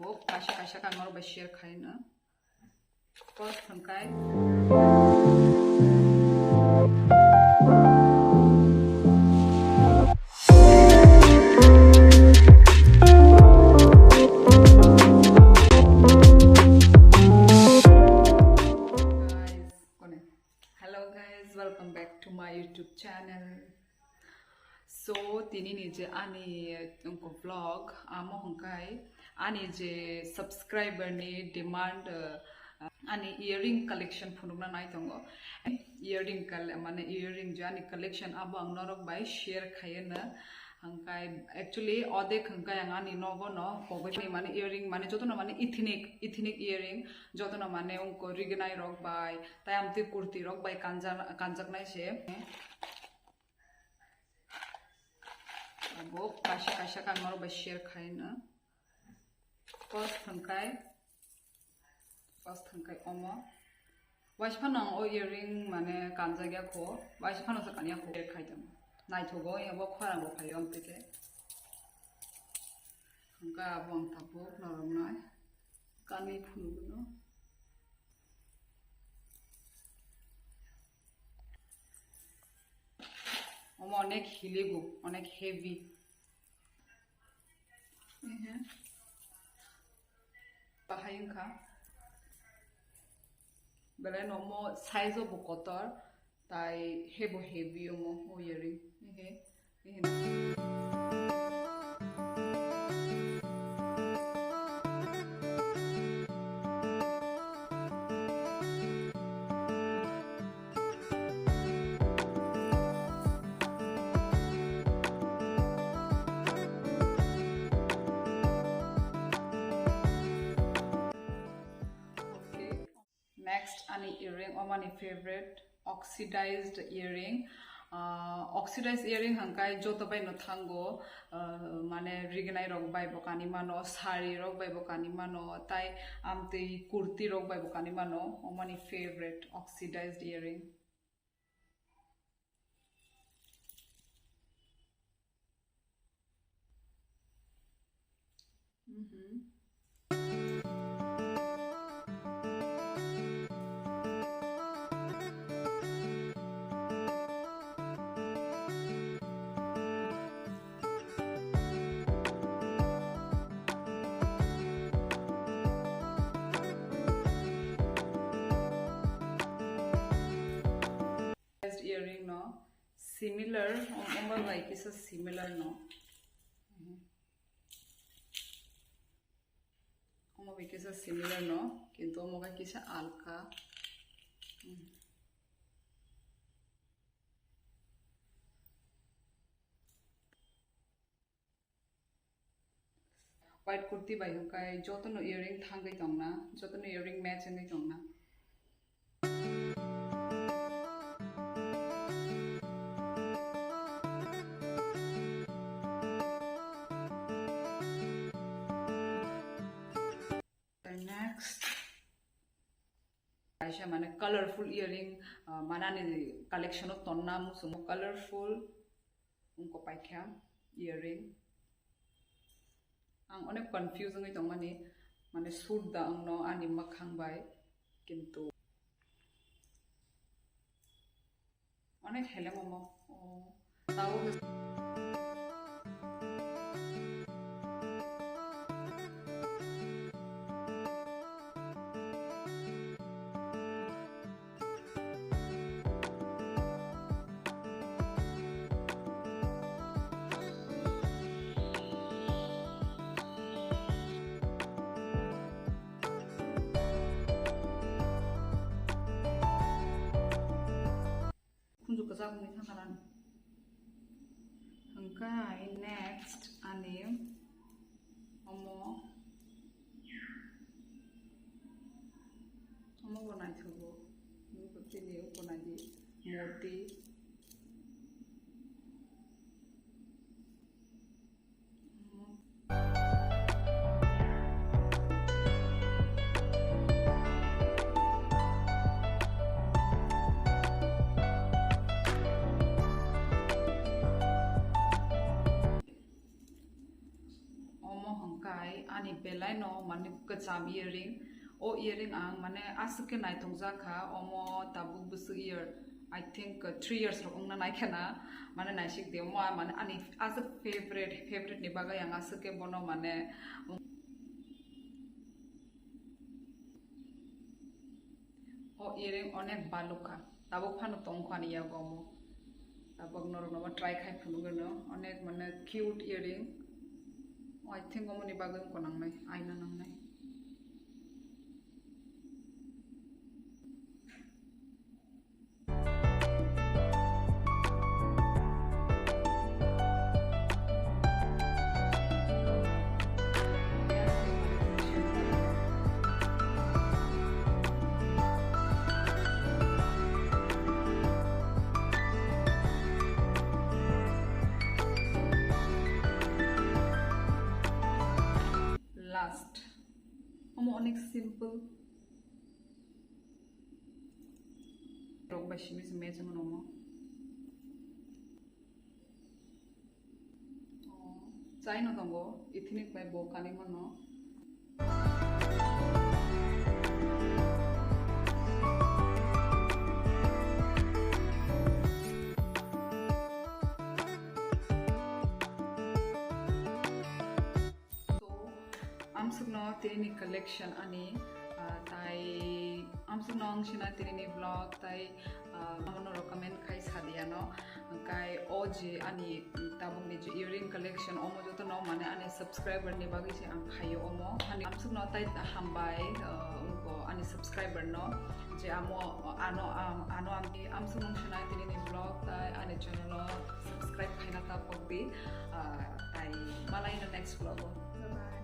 bo kasha kasha kan maro ba share khaina first thangkai welcome back to my YouTube channel. So tini ni je ani unko vlog amo hongkai ani je subscriber ni demand ani earring collection phunukna nai tongo earring mane earring je ani collection abo ang norok bai share khayena hangkai actually odek hangkai angani nogo no pogoni mane earring mane jotono mane ethnic earring jotono mane unko rignai rok bai tai amti kurti rok bai kanjak nai se abo kasha kan maro bai share khaina first hangkai omo waishpanang o earring mane kanjagya kho waishpanang sa kania kho khaidam nai thogo abo khwarang bo khayo ampike hangka abo ang tapo norom nai kani phuluguno omo onek hilego onek heavy bahayungkha bele nomo size of kotor tai hebo heavy omo o earring next ani earring omani favorite oxidized earring oxidized earring hangkai joto bai no thango mane rignai rok bai bokani mano sari rok bai bokani mano tai amtei kurti rok bai bokani mano omani favorite oxidized earring earring no similar almost like it's a similar no almost like it's a similar no kintu moga kisa alka white kurti bai kai jotono earring thangai tongna jotono earring match ngai tongna next aisha mane colorful earring manani collection of tonna musumo colorful unko paikha earring ang onek confusing ngai tongmani mane suit da angno ani makhang bai kintu onek hele momo tao kunjuk kesal ni sakaran hangkai next ani omo bonai thobo ni putini bonai di moti ani belai no mane kacham earring o earring ang mane asuke nai tongja kha omo tabuk busu year I think 3 years rokong na nai khana mane nai sik de mo mane ani as a favorite ni baga yang asuke bono mane o earring onek baluka tabuk phanu tongkhani ya gomo tabuk norok no try khai phunu onek mane cute earring I think omoni baga ko nang nai aina nang nai last omo onek simple rok ba simis mejung nomo chai no tongo ithnik bai bo kani mono amsukno tini collection ani tai amsukno angshina tini vlog tai amono recommend khai sadiano kai oje ani tabung ni earring collection omo joto no mane ani subscriber ni bagi se ang khayo omo ani amsukno tai hambai unko ani subscriber no je amo ano ami amsukno shina tini vlog tai ani channel subscribe khaina ta pokbi tai malai na next vlog bye bye